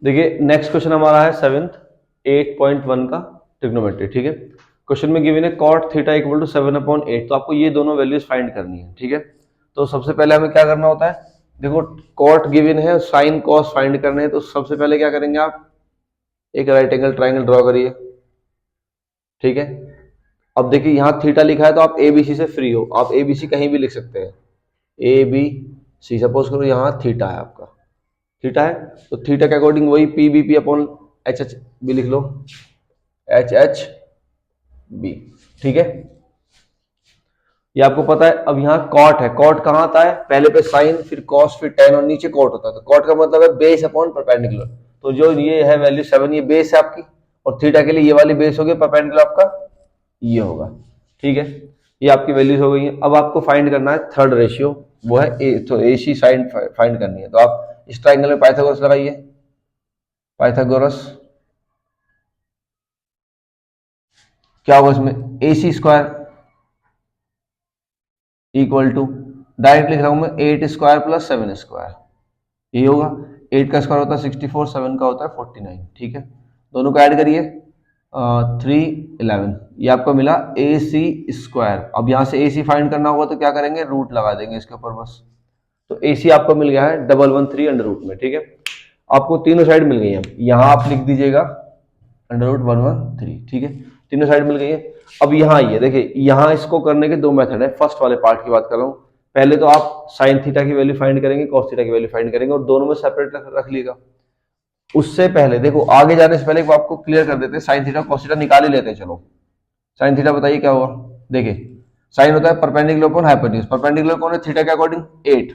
देखिए next question हमारा है 7th 8.1 का ट्रिग्नोमेट्री। ठीक है, क्वेश्चन में गिवन है कॉट थीटा इक्वल टू 7/8। तो आपको ये दोनों वैल्यूज फाइंड करनी है। ठीक है, तो सबसे पहले हमें क्या करना होता है, देखो कॉट गिवन है, साइन कॉस फाइंड करने हैं, तो सबसे पहले क्या करेंगे आप, एक राइट एंगल ट्राइंगल ड्रॉ करिए। ठीक है, अब देखिए यहाँ थीटा लिखा है तो आप एबीसी से फ्री हो, आप एबीसी कहीं भी लिख सकते हैं, ए बी सी। सपोज करो यहाँ थीटा है, आपका थीटा है तो थीटा के अकॉर्डिंग वही P B P upon H H B लिख लो, एच एच बी। ठीक है, ये आपको पता है। अब यहाँ कॉट है, कॉट कहाँ आता है, पहले पे साइन फिर कॉस फिर टेन और नीचे कॉट होता है। तो कॉट का मतलब है बेस अपॉन परपेंडिकुलर। तो जो ये है वैल्यू 7, ये बेस है आपकी, और थीटा के लिए ये वाली बेस होगी, परपेंडिकुलर आपका ये होगा। ठीक है, ये आपकी वैल्यूज हो गई है। अब आपको फाइंड करना है थर्ड रेशियो, वो है ए, तो ए सी साइन फाइंड करनी है। तो आप इस ट्राइंगल में पाइथागोरस लगाइए, पाइथागोरस क्या होगा इसमें, ए सी स्क्वायर इक्वल टू, डायरेक्ट लिख रहा हूं मैं, 8 स्क्वायर प्लस 7 स्क्वायर, ये होगा। 8 का स्क्वायर होता है 64, 7 का होता है 49। ठीक है, दोनों को ऐड करिए, 311, ये आपको मिला ए सी स्क्वायर। अब यहाँ से ए सी फाइंड करना होगा तो क्या करेंगे, रूट लगा देंगे इसके ऊपर बस। तो ए सी आपको मिल गया है 113 अंडर रूट में। ठीक है, आपको तीनों साइड मिल गई है, यहाँ आप लिख दीजिएगा अंडर रूट 113। ठीक है, तीनों साइड मिल गई है। अब यहाँ आइए, देखिए यहाँ इसको करने के दो मेथड है। फर्स्ट वाले पार्ट की बात कर रहा हूँ, पहले तो आप साइन थीटा की वैल्यू फाइंड करेंगे, कॉस थीटा की वैल्यू फाइंड करेंगे, और दोनों में सेपरेट रख लीजिएगा। उससे पहले देखो, आगे जाने से पहले आपको क्लियर कर देते हैं, साइन थीटा कॉस थीटा निकाल ही लेते हैं। चलो साइन थीटा बताइए क्या हुआ। देखिए साइन होता है परपेंडिकुलर अपॉन हाइपोटेन्यूज, परपेंडिकुलर कौन है, थीटा के अकॉर्डिंग 8,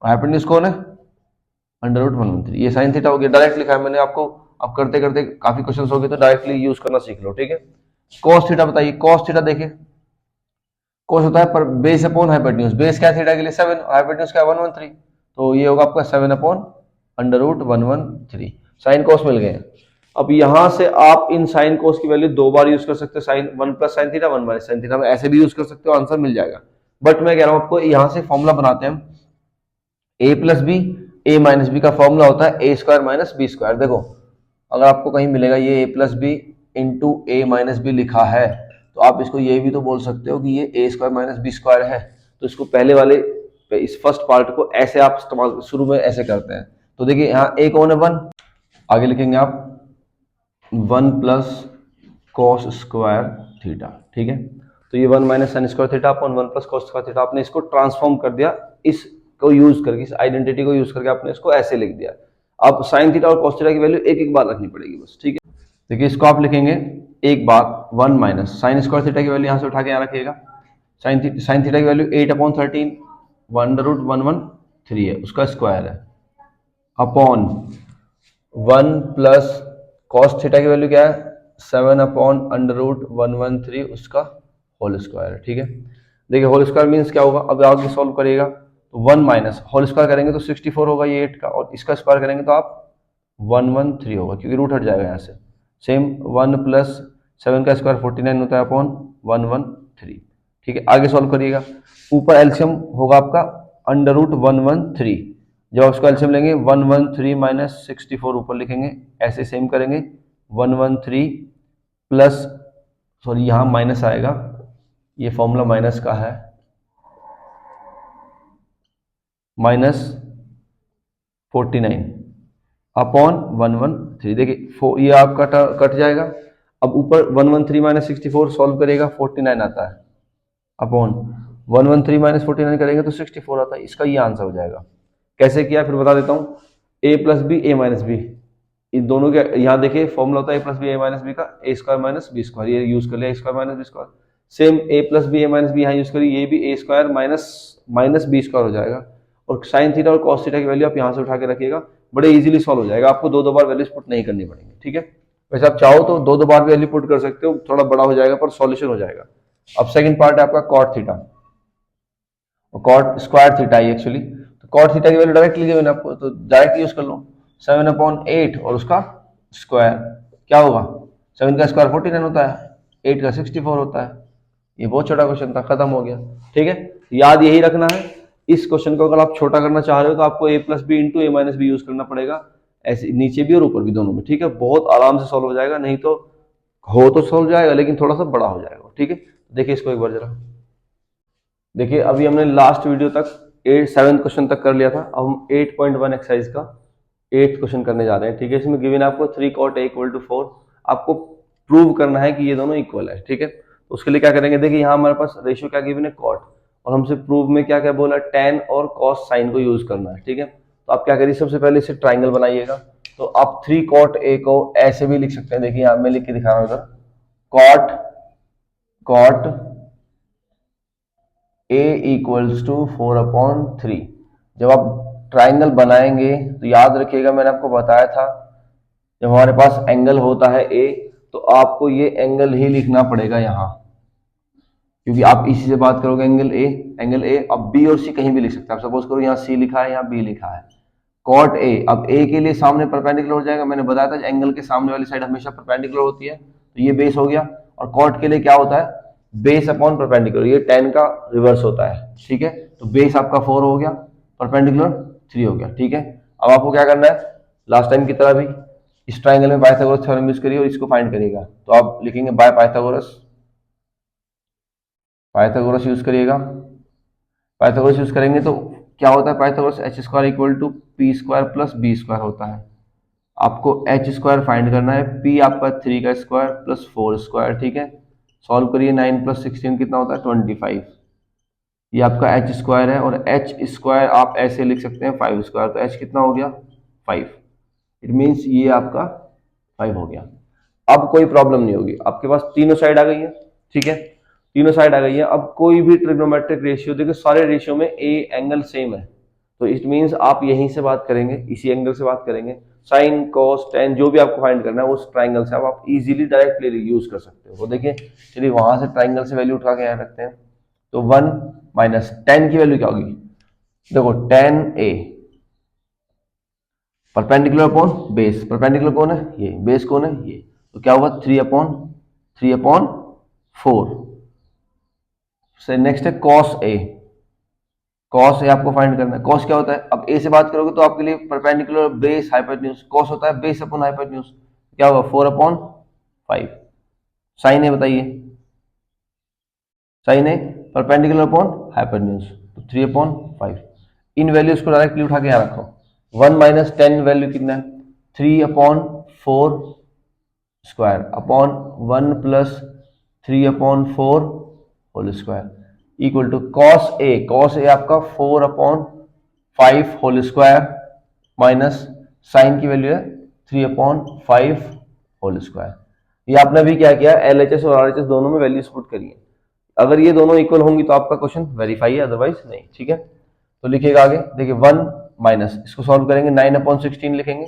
और हाइपोटेन्यूज कौन है, अंडर रूट 113। ये साइन थीटा हो गया, डायरेक्ट लिखा है मैंने आपको। अब करते करते काफी क्वेश्चन हो गए तो डायरेक्टली यूज करना सीख लो। ठीक है, कॉस थीटा बताइए, कॉस थीटा देखिए, कॉस होता है पर बेस अपॉन हाइपोटेन्यूज, बेस क्या है थीटा के लिए 7, हाइपोटेन्यूज क्या है 113, तो ये होगा आपका 7 upon under root 113। Sine cos मिल गए। अब यहां से आप इन साइन कॉस की वैल्यू दो बार यूज कर सकते हो, sine 1 plus sine theta 1 minus sine theta, में ऐसे भी यूज कर सकते हो, आंसर मिल जाएगा। बट मैं कह रहा हूं आपको यहां से फॉर्मूला बनाते हैं, ए plus B, A minus B का फॉर्मूला होता है ए स्क्वायर माइनस बी स्क्वायर। देखो अगर आपको कहीं मिलेगा ये ए plus B into A minus B लिखा है, तो आप इसको ये भी तो बोल सकते हो कि ये ए स्क्वायर माइनस बी स्क्वायर है। तो इसको पहले वाले इस फर्स्ट पार्ट को ऐसे आप इस्तेमाल शुरू में ऐसे करते हैं। तो देखिए यहाँ ए कौन है 1, आगे लिखेंगे आप 1 प्लस कॉस स्क्वायर थीटा। ठीक है, तो ये 1 minus sine square theta upon 1 plus cos square theta, आपने इसको ट्रांसफॉर्म कर दिया, इसको यूज करके, इस आइडेंटिटी को यूज करके आपने इसको ऐसे लिख दिया। अब साइन थीटा और कॉस थीटा की वैल्यू एक एक बार रखनी पड़ेगी बस। ठीक है, देखिए इसको आप लिखेंगे एक बार 1 माइनस साइन स्क्वायर थीटा की वैल्यू यहाँ से उठा के यहाँ रखिएगा, साइन थीटा की वैल्यू 8/13 अंडर रूट 113 है, उसका स्क्वायर है, अपॉन 1 प्लस कॉस थीटा की वैल्यू क्या है 7 अपॉन अंडर रूट 113, उसका होल स्क्वायर है। ठीक है, देखिए होल स्क्वायर मीन्स क्या होगा, अब आगे सॉल्व करिएगा तो 1 माइनस होल स्क्वायर करेंगे तो 64 होगा ये 8 का, और इसका स्क्वायर करेंगे तो आप 113 होगा, क्योंकि रूट हट जाएगा यहाँ से। सेम 1 प्लस 7 का स्क्वायर 49 होता है अपॉन 113। ठीक है, आगे सॉल्व करिएगा, ऊपर एलसीएम होगा आपका अंडर रूट 113, जब आप उसका एलसीएम लेंगे 113 माइनस 64 ऊपर लिखेंगे, ऐसे सेम करेंगे 113 प्लस, सॉरी यहाँ माइनस आएगा, ये फॉर्मूला माइनस का है, माइनस 49 अपॉन 113। देखिए ये आपका कट जाएगा। अब ऊपर 113 माइनस 64 सॉल्व करेगा 49 आता है, अपॉन 113 माइनस 49 करेंगे तो 64 आता है, इसका ये आंसर हो जाएगा। कैसे किया फिर बता देता हूँ, A plus B A minus B, इन दोनों के यहाँ देखिए फॉर्मूला होता है A plus B A minus B का, A square minus B square, ये यूज कर लिया, A square minus B square. Same A plus B A minus B यहाँ यूज करिए, ये भी A square minus B square हो जाएगा, और साइन थीटा और कॉस थीटा की वैल्यू आप यहाँ से उठा के रखिएगा, बड़े इजीली सॉल्व हो जाएगा, आपको दो बार वैल्यूज पुट नहीं करनी पड़ेंगी। ठीक है, वैसे आप चाहो तो दो बार वैल्यू पुट कर सकते हो, थोड़ा बड़ा हो जाएगा पर सॉल्यूशन हो जाएगा। अब सेकंड पार्ट है आपका cot theta, cot square theta है एक्चुअली, तो कॉट थीटा की वैल्यू डायरेक्ट ली मैंने आपको, तो डायरेक्ट यूज कर लो 7/8 और उसका स्क्वायर क्या होगा, 7 का स्क्वायर 49 होता है, 8 का 64 होता है। ये बहुत छोटा क्वेश्चन था, खत्म हो गया। ठीक है, याद यही रखना है, इस क्वेश्चन को अगर आप छोटा करना चाह रहे हो तो आपको A plus B into A minus B use करना पड़ेगा, ऐसे नीचे भी और ऊपर भी दोनों में, ठीक है। बहुत आराम से सॉल्व हो जाएगा, नहीं तो हो तो सॉल्व जाएगा लेकिन थोड़ा सा बड़ा हो जाएगा, ठीक है। देखिए इसको एक बार जरा देखिए, अभी हमने लास्ट वीडियो तक 7th क्वेश्चन तक कर लिया था। अब हम 8.1 एक्सरसाइज का 8th क्वेश्चन करने जा रहे हैं, ठीक है। इसमें गिवन आपको 3 cot a = 4, आपको प्रूव करना है कि ये दोनों इक्वल है, ठीक है। तो उसके लिए क्या करेंगे, देखिए यहाँ हमारे पास रेशियो क्या गिवन है, कॉट, और हमसे प्रूव में क्या क्या बोला, tan और cos साइन को यूज करना है, ठीक है। तो आप क्या करिए, सबसे पहले इसे ट्राइंगल बनाइएगा। तो आप 3 cot a को ऐसे भी लिख सकते हैं, देखिए यहाँ मैं लिख के दिखा रहा हूँ इधर, cot a = 4/3। जब आप ट्राइंगल बनाएंगे तो याद रखिएगा, मैंने आपको बताया था जब हमारे पास एंगल होता है a, तो आपको ये एंगल ही लिखना पड़ेगा यहाँ, क्योंकि आप इसी से बात करोगे एंगल ए। अब b और c कहीं भी लिख सकते हैं। आप सपोज करो यहाँ c लिखा है, यहाँ b लिखा है, cot a, अब a के लिए सामने परपेंडिकुलर हो जाएगा। मैंने बताया था एंगल के सामने वाली साइड हमेशा परपेंडिकुलर होती है, तो ये बेस हो गया। और cot के लिए क्या होता है, बेस अपॉन परपेंडिकुलर, ये tan का रिवर्स होता है, ठीक है। तो बेस आपका 4 हो गया, परपेंडिकुलर 3 हो गया, ठीक है। अब आपको क्या करना है, लास्ट टाइम की तरह भी इस ट्राइंगल में पाइथागोरस थ्योरम यूज करिए और इसको फाइंड करिएगा। तो आप लिखेंगे बाय पाइथागोरस यूज करिएगा। पाइथागोरस यूज करेंगे तो क्या होता है, पाइथागोरस h² = p² + b² होता है। आपको h² फाइंड करना है, p आपका 3 का स्क्वायर प्लस 4 स्क्वायर, ठीक है। सॉल्व करिए, 9 + 16 कितना होता है, 25। ये आपका h² है, और h² आप ऐसे लिख सकते हैं 5², तो h कितना हो गया, 5। इट मीन्स ये आपका 5 हो गया। अब कोई प्रॉब्लम नहीं होगी, आपके पास तीनों साइड आ गई है, ठीक है। तीनों साइड आ गई है। अब कोई भी ट्रिग्नोमेट्रिक रेशियो, देखिए सारे रेशियो में ए एंगल सेम है, तो इट मीन्स आप यहीं से बात करेंगे, इसी एंगल से बात करेंगे। साइन कॉस टेन जो भी आपको फाइंड करना है उस ट्राइंगल से आप इजीली डायरेक्टली यूज कर सकते हो। वो देखिए, चलिए वहां से ट्राइंगल से वैल्यू उठा के यहाँ रखते हैं। तो 1 - tan की वैल्यू क्या होगी, देखो tan a perpendicular upon base, perpendicular कौन है, ये, बेस कौन है, ये, तो क्या होगा 3/4 से। नेक्स्ट है cos a, cos a आपको फाइंड करना है। cos क्या होता है, अब a से बात करोगे तो आपके लिए परपेंडिकुलर बेस हाइपोटेन्यूज, cos होता है बेस अपॉन हाइपोटेन्यूज, क्या होगा 4/5। साइन है, बताइए, साइन है परपेंडिकुलर अपॉन हाइपोटेन्यूज, तो 3/5। इन वैल्यूज को डायरेक्टली उठा के यहाँ रखो। 1 - tan वैल्यू कितना है, 3/4 square upon 1 + 3/4 whole square equal to cos a आपका 4/5 होल स्क्वायर माइनस साइन की वैल्यू है 3/5 होल स्क्वायर। ये आपने भी क्या किया, LHS और RHS दोनों में वैल्यूज पुट करिए। अगर ये दोनों इक्वल होंगी तो आपका क्वेश्चन वेरीफाई है, अदरवाइज नहीं, ठीक है। तो लिखिएगा आगे, देखिए 1 माइनस, इसको सॉल्व करेंगे, 9/16 लिखेंगे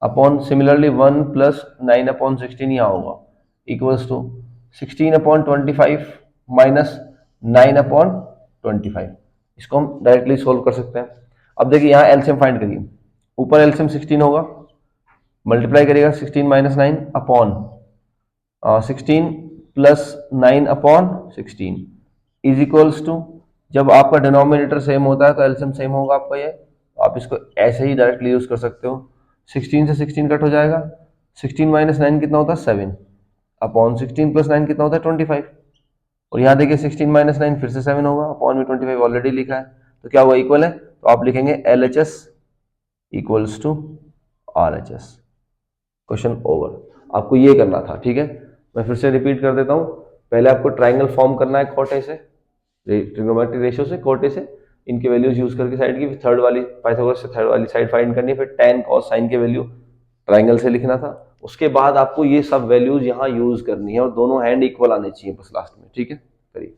अपॉन, सिमिलरली 1 + 9/16 यहाँ होगा इक्वल्स टू 16/25 माइनस 9/25। इसको हम डायरेक्टली सोल्व कर सकते हैं। अब देखिए यहाँ एलसीएम फाइंड करिए, ऊपर एलसीएम 16 होगा, मल्टीप्लाई करिएगा 16 - 9 अपॉन 16 + 9/16 इज इक्वल्स टू, जब आपका डिनोमिनेटर सेम होता है तो एलसीएम सेम होगा आपका ये, तो आप इसको ऐसे ही डायरेक्टली यूज कर सकते हो। 16 से 16 कट हो जाएगा, 16 - 9 कितना होता है 7 अपॉन 16 + 9 कितना होता है 25। और यहाँ देखिए 16 - 9 फिर से 7 होगा, अपॉन में 25 ऑलरेडी लिखा है, तो क्या हुआ, इक्वल है। तो आप लिखेंगे LHS = RHS। Question over. आपको ये करना था, ठीक है। मैं फिर से रिपीट कर देता हूँ, पहले आपको ट्राइंगल फॉर्म करना है कॉट से, ट्रिग्नोमेट्रिक रेशियो से, कॉट से, इनके वैल्यूज यूज करके साइड की, थर्ड वाली पाइथागोरस से थर्ड वाली साइड फाइंड करनी है, फिर tan cos sin के वैल्यू ट्राइंगल से लिखना था। उसके बाद आपको ये सब वैल्यूज यहाँ यूज करनी है और दोनों हैंड इक्वल आने चाहिए बस लास्ट में, ठीक है। करिए।